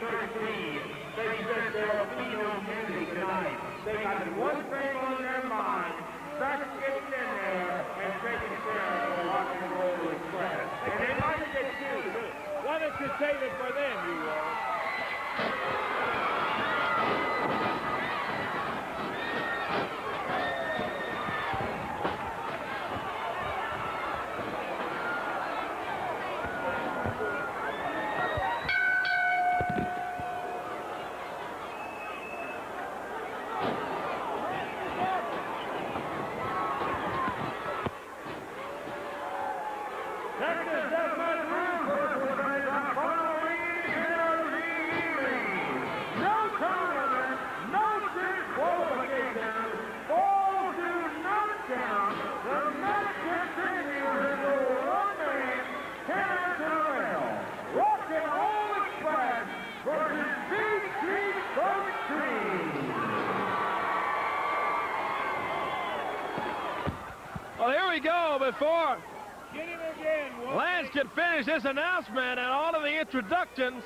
PG13, they said there will be no unity tonight. They got one thing on their mind. That's getting in there and taking care of the Rock and Roll Express. And they might get you. Why don't you save it for them, you all? Well, here we go before Lance can finish this announcement and all of the introductions.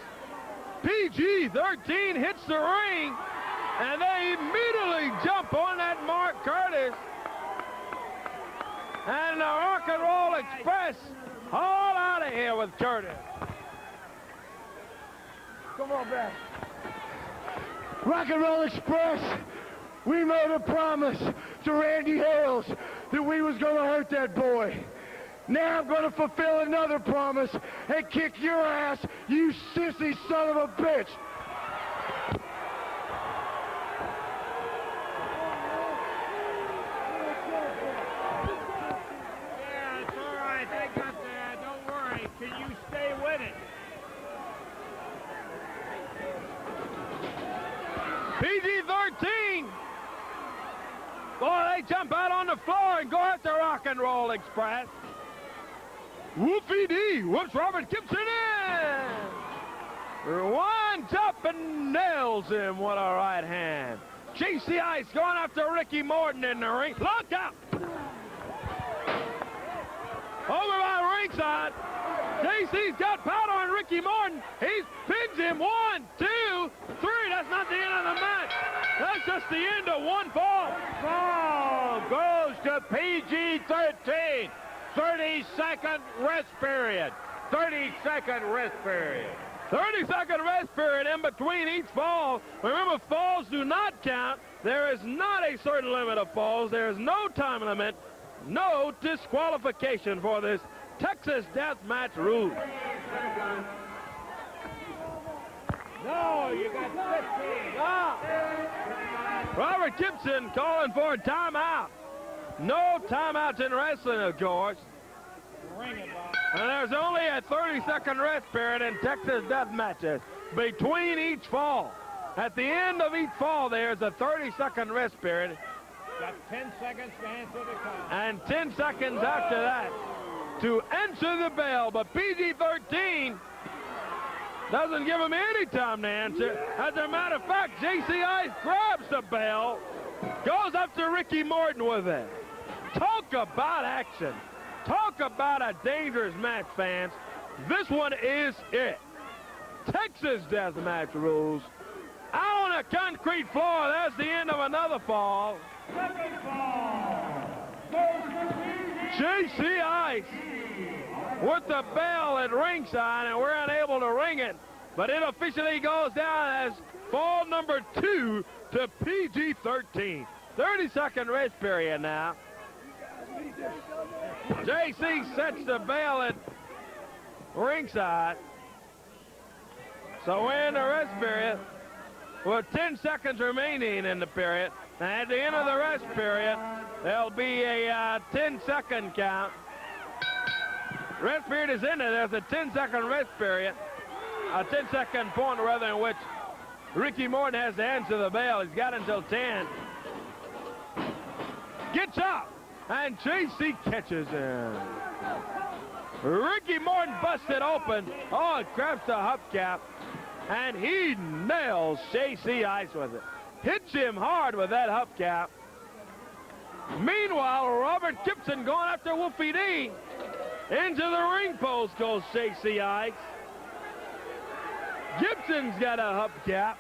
PG13 hits the ring, and they immediately jump on that Mark Curtis. And the Rock and Roll Express all out of here with Curtis. Come on back. Rock and Roll Express, we made a promise to Randy Hales that we was going to hurt that boy. Now I'm going to fulfill another promise and kick your ass, you sissy son of a bitch. Yeah, it's all right. They got that. Don't worry. Can you stay with it? PG13. Boy, they jump out on the floor and go at the Rock and Roll Express. Whoopie-dee. Whoops, Robert Gibson in. Winds up and nails him with a right hand. JC Ice going after Ricky Morton in the ring. Look out. Over by ringside. JC's got powder on Ricky Morton. He pins him. 1, 2, 3. That's not the end of the match. That's just the end of one fall. Ball goes to PG13. 30-second rest period. 30-second rest period. 30-second rest period in between each fall. Remember, falls do not count. There is not a certain limit of falls. There is no time limit. No disqualification for this Texas death match rule. No, you got 15. Robert Gibson calling for a timeout. No timeouts in wrestling, of course. And there's only a 30-second rest period in Texas death matches between each fall. At the end of each fall, there's a 30-second rest period. Got 10 seconds to answer the call. And 10 seconds after that to answer the bell. But PG13 doesn't give him any time to answer. As a matter of fact, JC Ice grabs the bell, goes up to Ricky Morton with it. Talk about action. Talk about a dangerous match, fans. This one is it. Texas death match rules. Out on a concrete floor, there's the end of another fall. Second fall. JC Ice with the bell at ringside, and we're unable to ring it. But it officially goes down as fall number 2 to PG13. 30-second rest period now. JC sets the bell at ringside. So we're in the rest period with 10 seconds remaining in the period. And at the end of the rest period, there'll be a 10-second count. Rest period is ended. There's a 10-second rest period. A 10-second point, rather, in which Ricky Morton has to answer the bell. He's got until 10. Gets up, and JC catches him. Ricky Morton busted open. Oh, it grabs the hubcap, and he nails JC Ice with it. Hits him hard with that hubcap. Meanwhile, Robert Gibson going after Wolfie D. Into the ring post goes JC Ice. Gibson's got a hubcap.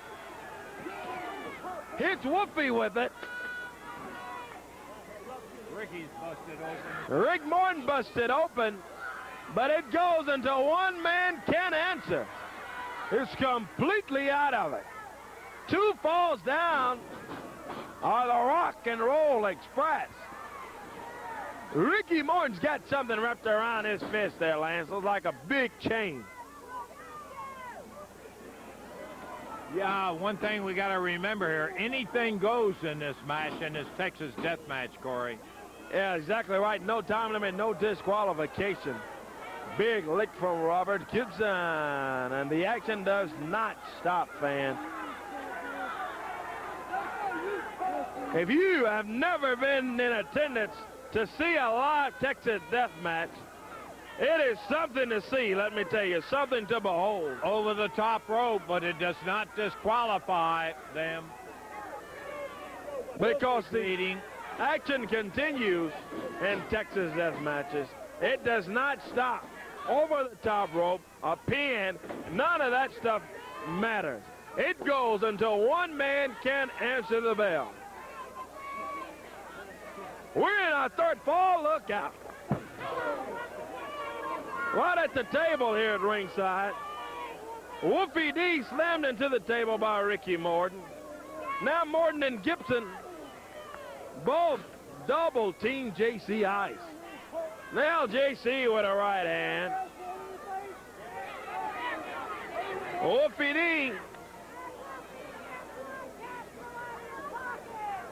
Hits Wolfie with it. Ricky's busted open. Rick Morton busted open, but it goes until one man can't answer. It's completely out of it. 2 falls down are the Rock and Roll Express. Ricky Morton's got something wrapped around his fist there, Lance. Looks like a big chain. Yeah, one thing we got to remember here, anything goes in this match, in this Texas death match, Corey. Yeah, exactly right. No time limit, no disqualification. Big lick from Robert Gibson, and the action does not stop, fans. If you have never been in attendance to see a live Texas death match, it is something to see, let me tell you, something to behold. Over the top rope, but it does not disqualify them. Because the action continues in Texas death matches. It does not stop. Over the top rope, a pin, none of that stuff matters. It goes until one man can answer the bell. We're in our 3rd fall. Look out. Right at the table here at ringside. Wolfie D slammed into the table by Ricky Morton. Now Morton and Gibson both double team JC Ice. Now JC with a right hand. Wolfie D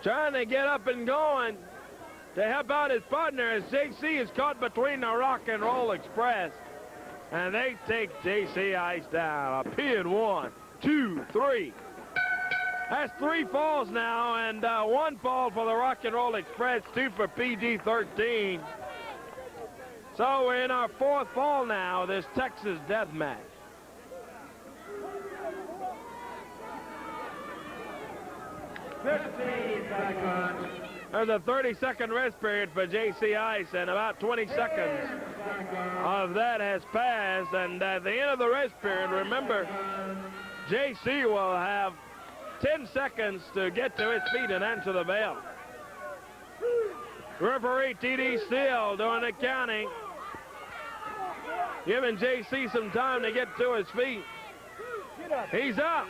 trying to get up and going to help out his partner as JC is caught between the Rock and Roll Express. And they take JC Ice down. A pin, 1, 2, 3. That's 3 falls now, and 1 fall for the Rock and Roll Express, 2 for PG13. So we're in our 4th fall now, this Texas death match. There's a 30-second rest period for JC Ice, and about 20 seconds of that has passed. And at the end of the rest period, remember, JC will have 10 seconds to get to his feet and answer the bell. Referee T.D. Steele doing the counting, giving JC some time to get to his feet. He's up.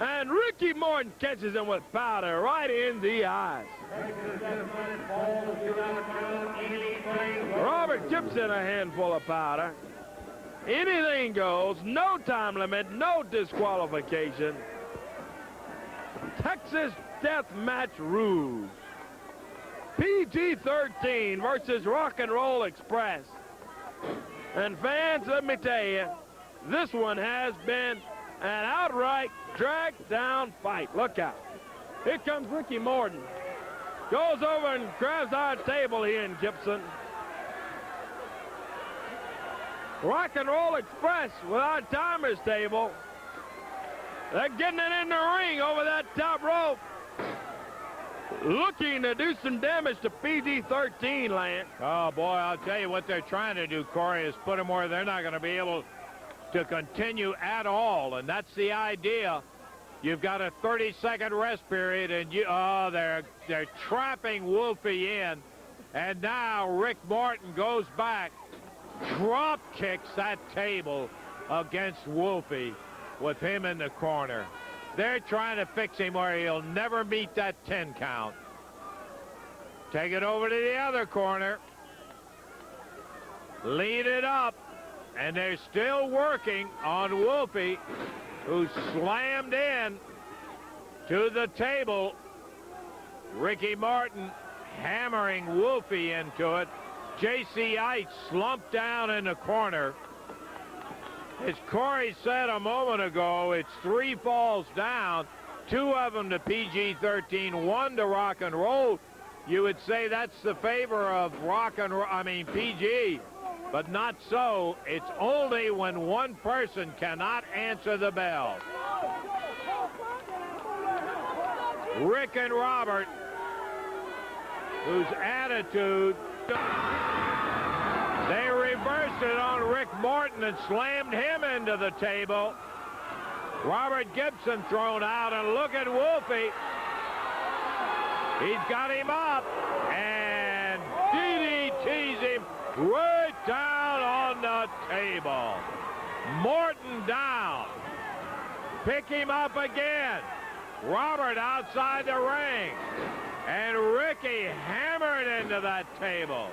And Ricky Morton catches him with powder right in the eyes. Robert Gibson a handful of powder. Anything goes, no time limit, no disqualification. Texas death match rules. PG13 versus Rock and Roll Express. And fans, let me tell you, this one has been an outright drag-down fight. Look out. Here comes Ricky Morton. Goes over and grabs our table here in Gibson. Rock and Roll Express with our timer's table. They're getting it in the ring over that top rope. Looking to do some damage to PG13, Lance. Oh, boy, I'll tell you what they're trying to do, Corey, is put them where they're not going to be able to continue at all, and that's the idea. You've got a 30-second rest period, and they're trapping Wolfie in, and now Rick Morton goes back, drop kicks that table against Wolfie with him in the corner. They're trying to fix him where he'll never meet that 10 count. Take it over to the other corner. Lead it up. And they're still working on Wolfie, who slammed in to the table. Ricky Morton hammering Wolfie into it. JC Ice slumped down in the corner. As Corey said a moment ago, it's 3 falls down, 2 of them to PG13, 1 to Rock and Roll. You would say that's the favor of PG. But not so. It's only when one person cannot answer the bell. Rick and Robert, whose attitude, they reversed it on Rick Morton and slammed him into the table. Robert Gibson thrown out, and look at Wolfie. He's got him up, and DDT's him right down on the table. Morton down. Pick him up again. Robert outside the ring. And Ricky hammered into that table.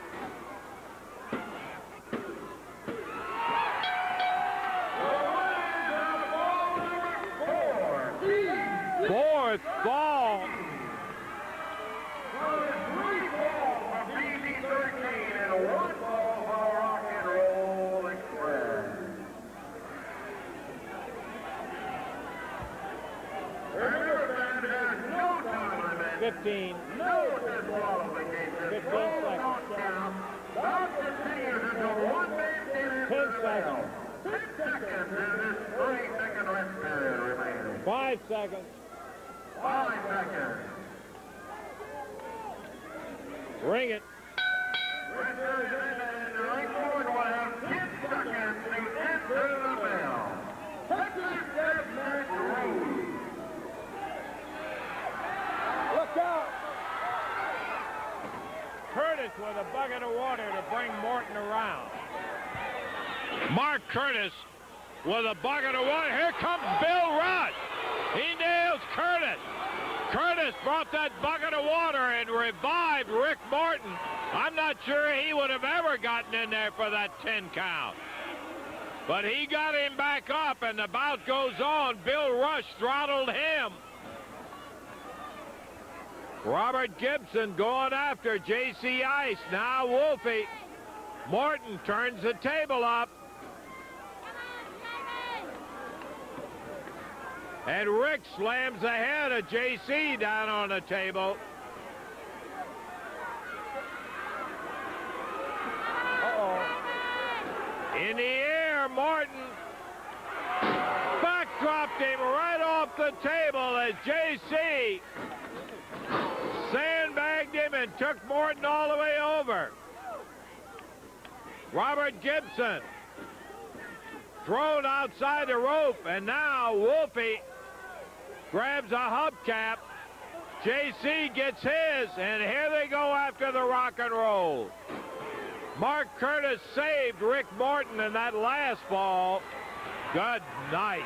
Fourth fall. Three balls for PG13 and 1 ball for RnR Express. Remember, fans, there's no time limit. 15. No disqualification. 15 Balls seconds. don't count. Bout continues until one man enters 10 the seconds. bell. 10 seconds in this 3-second rest period remaining. 5 seconds. 5 seconds. Ring it. Rangers and the ring board will have 10 seconds to enter the bell. Texas Deathmatch rules. Look out! Curtis with a bucket of water to bring Morton around. Mark Curtis with a bucket of water. Here comes Bill Rush. He nails Curtis. Curtis brought that bucket of water and revived Rick Morton. I'm not sure he would have ever gotten in there for that 10 count. But he got him back up, and the bout goes on. Bill Rush throttled him. Robert Gibson going after J.C. Ice. Now Wolfie. Morton turns the table up. And Rick slams the head of J.C. down on the table. In the air, Morton backdropped him right off the table as J.C. sandbagged him and took Morton all the way over. Robert Gibson thrown outside the rope, and now Wolfie grabs a hubcap. J.C. gets his, and here they go after the rock and roll. Mark Curtis saved Rick Morton in that last fall. Good night.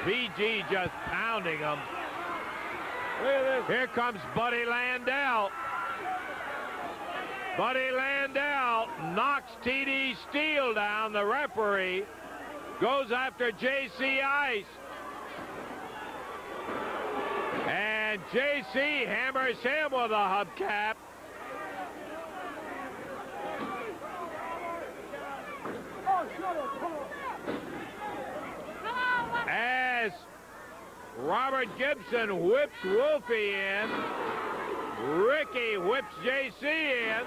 PG just pounding him. Look at this. Here comes Buddy Landell. Buddy Landell knocks T.D. Steele down, the referee. Goes after J.C. Ice. And J.C. hammers him with a hubcap. As Robert Gibson whips Wolfie in, Ricky whips J.C. in,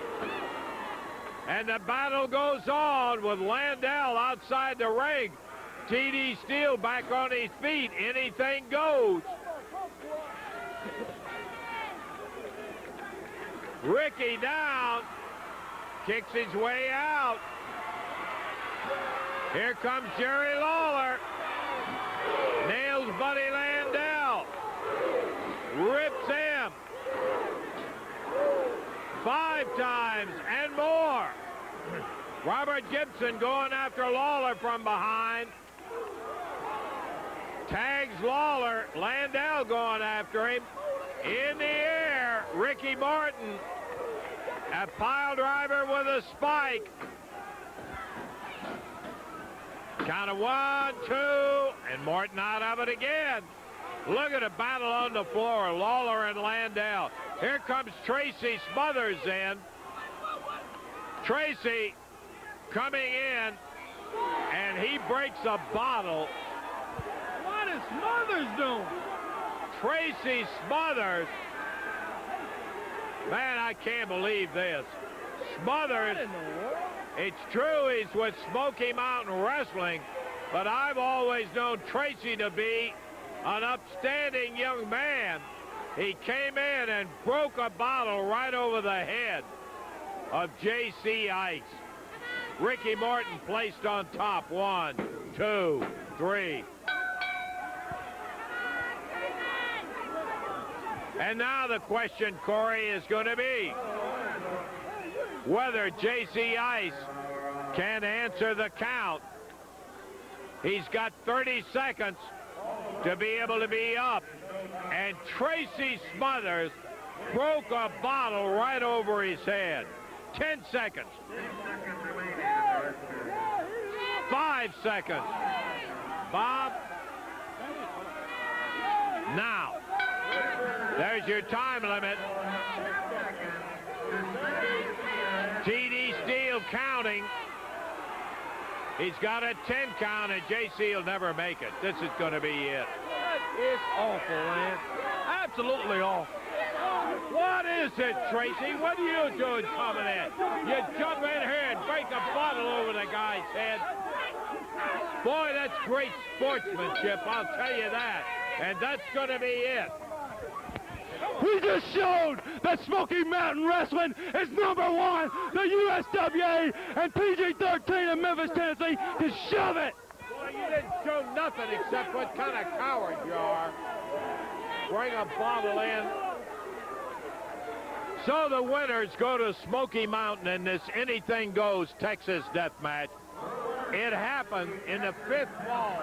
and the battle goes on with Landell outside the ring. T.D. Steele back on his feet. Anything goes. Ricky down, kicks his way out. Here comes Jerry Lawler. Nails Buddy Landell. Rips him. 5 times and more. Robert Gibson going after Lawler from behind. Tags Lawler. Landell going after him. In the air, Ricky Morton. A pile driver with a spike. Count of 1, 2, and Morton out of it again. Look at a battle on the floor, Lawler and Landell. Here comes Tracy Smothers in. Tracy coming in, and he breaks a bottle. What is Smothers doing? Tracy Smothers. Man, I can't believe this. Smothers. What in the world? It's true he's with Smoky Mountain Wrestling, but I've always known Tracy to be an upstanding young man. He came in and broke a bottle right over the head of J.C. Ice. Ricky Morton placed on top. 1, 2, 3. And now the question, Corey, is going to be whether J.C. Ice can answer the count. He's got 30 seconds to be able to be up. And Tracy Smothers broke a bottle right over his head. 10 seconds. 5 seconds. Bob. Now, there's your time limit. T.D. Steele counting. He's got a 10 count, and J.C. will never make it. This is going to be it. It's awful, Lance. Absolutely awful. What is it, Tracy? What are you doing coming in? You jump in here and break a bottle over the guy's head. Boy, that's great sportsmanship, I'll tell you that. And that's going to be it. We just showed that Smoky Mountain Wrestling is #1. The USWA and PG13 in Memphis, Tennessee can shove it. Well, you didn't show nothing except what kind of coward you are. Bring a bottle in. So the winners go to Smoky Mountain in this anything goes Texas death match. It happened in the 5th wall.